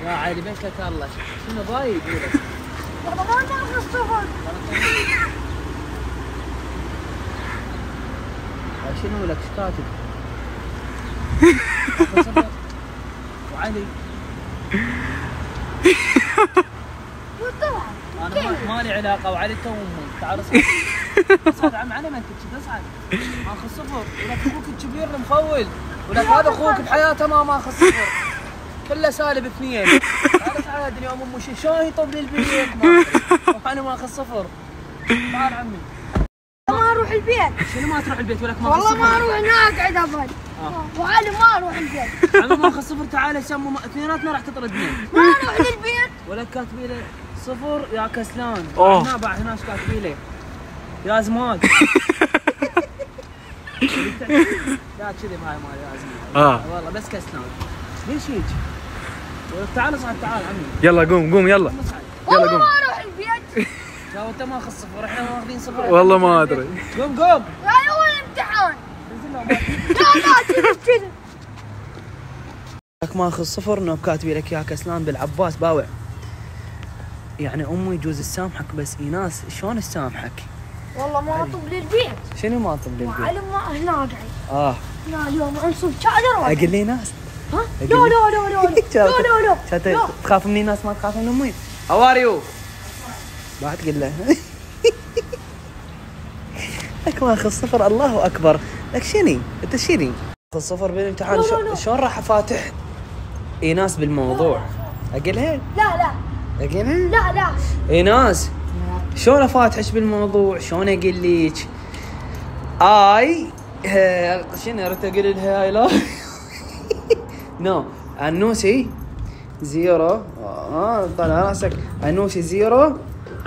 يا علي بيتك الله شنو ضايق يقولك؟ والله ما نعرف الصفر. شنو لك ايش كاتب؟ وعلي انا ما لي علاقه وعلي تو امي تعال اصعد عم على ما انت تصعد ماخذ صفر ولك اخوك الكبير المخول ولك هذا اخوك بحياته ما ماخذ صفر كله سالب اثنين تعال اصعد اليوم ام شلون يطب لي البيت وانا ماخذ صفر تعال عمي ما اروح البيت. شنو ما تروح البيت ولك ماخذ صفر؟ والله ما اروح هناك اقعد ابد. وعلي ما اروح البيت. عمي ماخذ صفر تعال يسموا اثنيناتنا راح تطردني ما اروح للبيت. ولك كاتبي له صفر يا كسلان هنا بعد هنا ايش كاتبي له؟ يا زماد لا كذب هاي مال يا زماد والله بس كسلان ليش هيك؟ تعال اصعد تعال عمي يلا قوم يلا والله ما اروح البيت. لا انت ماخذ صفر احنا ماخذين صفر والله ما ادري قوم هاي هو الامتحان. لا كذا لك ماخذ صفر انه كاتبي لك يا كسلان بالعباس باوع يعني امي يجوز تسامحك بس ايناس شلون تسامحك؟ والله ما اطب للبيت. شنو ما اطب للبيت؟ وعلي ما هنا قاعد. لا اليوم انصب شادر. اقول لي ناس؟ ها؟ لا تخاف مني ناس ما تخاف من امي؟ هاو ار يو؟ بعد تقول له لك ماخذ صفر الله اكبر لك شني؟ انت شني؟ ماخذ صفر بالامتحان شلون راح افاتح ايناس بالموضوع؟ اقولها؟ لا اقولها؟ لا ايناس شلون افاتحش بالموضوع؟ شلون اقول لك؟ اي شنو ردت اقول لها هاي لا نو انوسي زيرو طلع راسك انوسي زيرو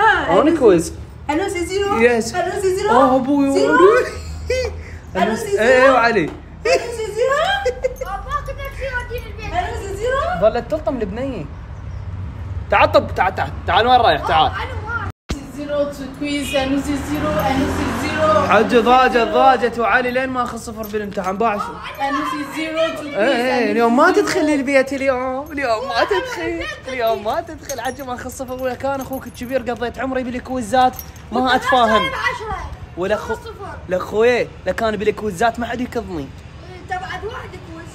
اون كويز انوسي زيرو يس انوسي زيرو ابوي انوسي زيرو ايوه علي انوسي زيرو ما كنت ودي البيت. انوسي زيرو ظلت تلطم البنيه تعال طب تعال وين رايح تعال زيرو تو كويز انوسي زيرو انوسي زيرو حج ضاجت وعلي لين ما اخذ صفر بالامتحان باعش انوسي زيرو تو كويز اليوم ما تدخل البيت اليوم ما تدخل عجب ما اخذ صفر ولا كان اخوك الكبير قضيت عمري بالكويزات ما اتفاهم ولا اخوي لا كان بالكويزات ما حد يكضني تبعد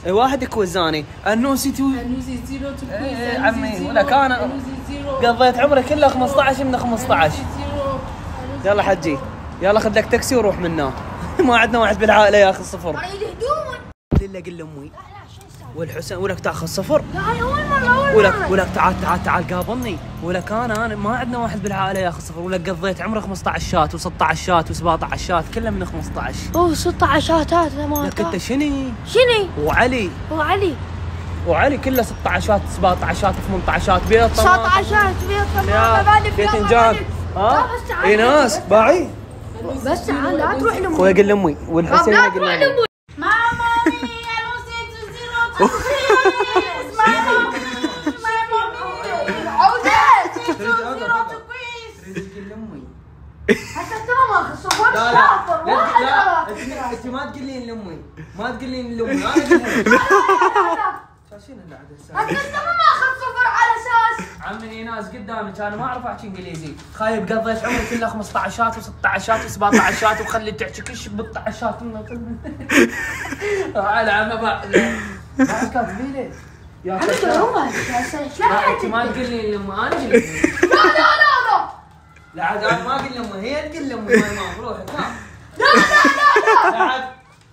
واحد كويزاني انوسي زيرو تو كويز عمي ولا كان قضيت عمري كله 15 من 15 يلا حجي يلا خذ لك تاكسي وروح منه ما عندنا واحد بالعائله ياخذ صفر اريد هدوم. الا قل لامي والحسين ولك تاخذ صفر لا هاي اول مره ولك تعال قابلني ولك انا ما عندنا واحد بالعائله ياخذ صفر ولك قضيت عمري 15 شات و16 شات و17 شات كله من 15 اوه 16 شاتات ما لك انت شنو وعلي كله 16 شات 17 شات 18 شات بيض 19 شات بيض باذنجان ايناس باعي بس تعال لا تروح لامي اخوي قل لامي والحسين لا قل تروح لامي لامي ماما انوسي زيرو تو كويز ماما عودت زيرو تو كويز قل لامي حتى انت ما ماخذ صفر لا شاطر واحد انت ما تقولين لامي ما تقولين لامي انا اقولها شاشين اللعبه حتى انت ما ماخذ صفر على اساس عمي ايناس قدامك انا ما اعرف احكي انجليزي خايب قضيت عمري كله 15 شات و16 شات و17 شات وخلي تحكي كش ب 16 شات على عم بعد ما كاتبي لي يا انت ما تقولين لامي انا اقول لا لا عاد انا ما اقول لامي هي تقول لامي ما بروحك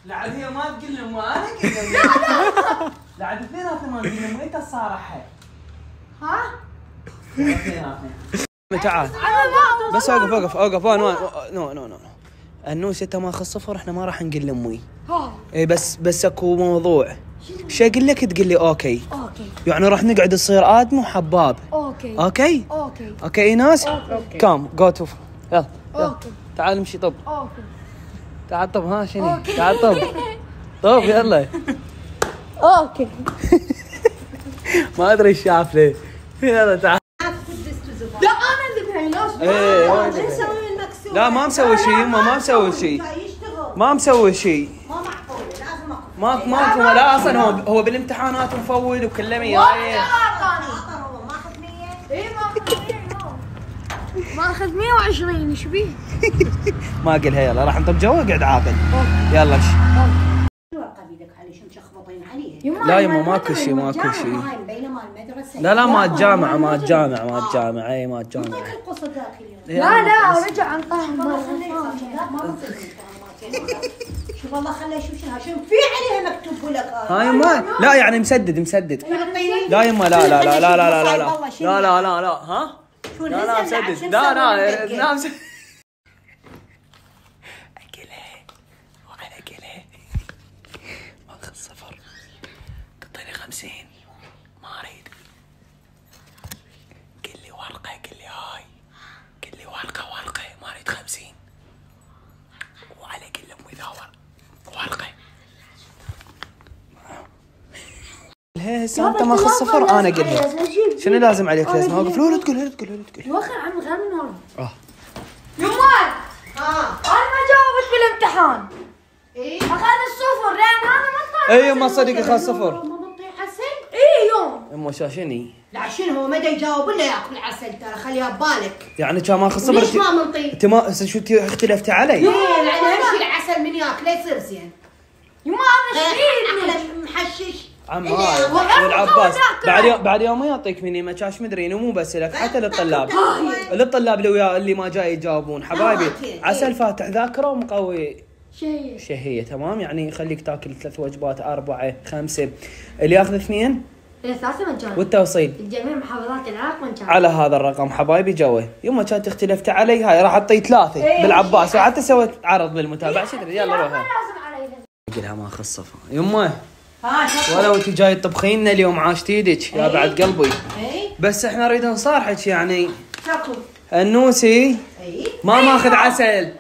لا عاد هي ما تقول لامي انا اقول لامي لا عاد اثنيناتنا ما نقول لامي انت الصارحه ها تعال بس اوقف نو النوس انت ماخذ صفر احنا ما راح نقول لامي اي بس اكو موضوع شو اقول لك تقول لي اوكي يعني راح نقعد نصير ادم وحباب اوكي ايناس كام جو تو يلا تعال نمشي طب تعال طب ها شنو تعال طب يلا اوكي ما ادري ايش شاف ليه يلا تعال لا انا اللي بهالناس نسوي المكسور لا ما مسوي شيء يما ما مسوي شيء ما مسوي شيء ماكو لا اصلا هو بالامتحانات مفول وكلمه اي ماخذ 120 ايش بيه؟ ما اقلها يلا راح نطب جوا اقعد عاقل. يلا امشي. لا يما ماكو شيء ماكو شيء. لا ما تجامع ما تجامع ما تجامع اي ما تجامع. لا رجع عن طاهم مرة. شوف الله خليه يشوف شنو في عليها مكتوب لك هاي ما لا يعني مسدد. لا يما لا لا لا لا لا لا لا لا لا لا ها لا لا مسدد لا مسدد. اكلها وعلى اكلها ماخذ صفر. تعطيني 50 ما اريد. قل لي ورقه قل لي هاي قل لي ورقه ما اريد 50 وعلى قل امي ذاور ورقه. هسه انت ماخذ صفر انا قلها. شنو لازم عليك لازم اوقف. لا تقول وخر عمي غير من ورا. يمان انا ما جاوبت بالامتحان. اخذ الصفر لان انا ما طلعت. اي ما صدق اخذ صفر. ما منطي عسل؟ اي يوم امه شاشني. لا شنو هو ما يجاوب الا ياكل عسل ترى خليها ببالك. يعني كان ماخذ صفر. ليش ما منطي؟ انت ما شو اختلفتي علي؟ ليه؟ لان اهم شيء العسل من ياكل يصير زين. يما انا شديد احلى محشش. عم هاي والعباس بعد يوم يعطيك مني مكاش مدري مو بس لك حتى للطلاب. للطلاب اللي ما جاي يجاوبون حبايبي عسل فاتح ذاكره ومقوي شهيه تمام. يعني يخليك تاكل 3 وجبات 4 5 اللي ياخذ 2 3 مجانا والتوصيل جميع محافظات العراق مجانا على هذا الرقم حبايبي جوي. يما كانت اختلفت علي هاي راح اعطي 3 بالعباس وحتى سويت عرض بالمتابعه شكرا. يلا روح لازم علي قلها ما اخذ صفر يما ولو انت جاي تطبخين لنا اليوم عاشت ايدك يا بعد قلبي. بس احنا نريد نصارحك يعني النوسي ما ماخذ عسل. اي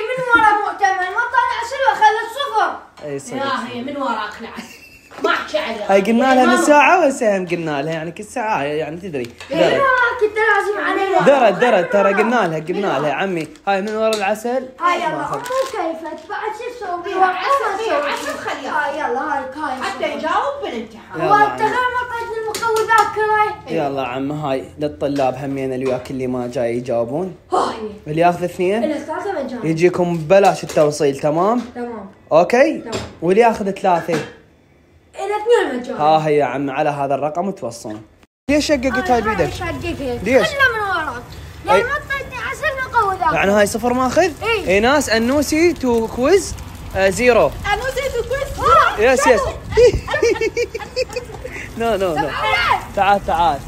من ورا مؤتمن ما طلع عسل واخذ الصفر. اي صدق يا هي من وراك العسل ما احكي عليها. هاي قلنا لها من ساعه وهسه هم قلنا لها يعني كل ساعه يعني تدري. كنت لازم علي درت ترى قلنا لها عمي هاي من ورا العسل. هاي يلا مو كيفك بعد شو تسوي؟ عسل خليها. هاي يلا هاي كاي حتى يجاوب بالامتحان. وانت غير ما طيت المقوي ذاكره. يلا عم هاي للطلاب همين اللي وياك اللي ما جاي يجاوبون. هاي اللي ياخذ 2 3 مجانا يجيكم ببلاش التوصيل تمام. اوكي واللي ياخذ 3 إلى 2 مجانا. ها هي يا عم على هذا الرقم توصلون. ليش شققت هاي بيدك؟ ليش؟ كله من وراك. لان ما طيتني عسل مقوي ذاكره. يعني هاي صفر ماخذ؟ اي ناس النوسي تو كويز 0. انوسي تو كويز يس نو تعال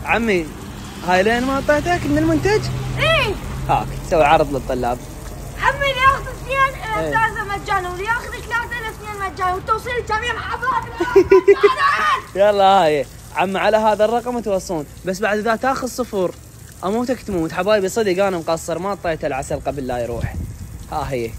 عمي هاي لين ما اعطيتك من المنتج؟ اي هاك سوي عرض للطلاب. عمي اللي ياخذ 2 3 مجانا واللي ياخذ 3 2 مجانا والتوصيل جميع محافظات. يلا هاي عم على هذا الرقم توصلون. بس بعد اذا تاخذ صفر اموتك تموت حبايبي صدق انا مقصر ما اعطيته العسل قبل لا يروح. ها هي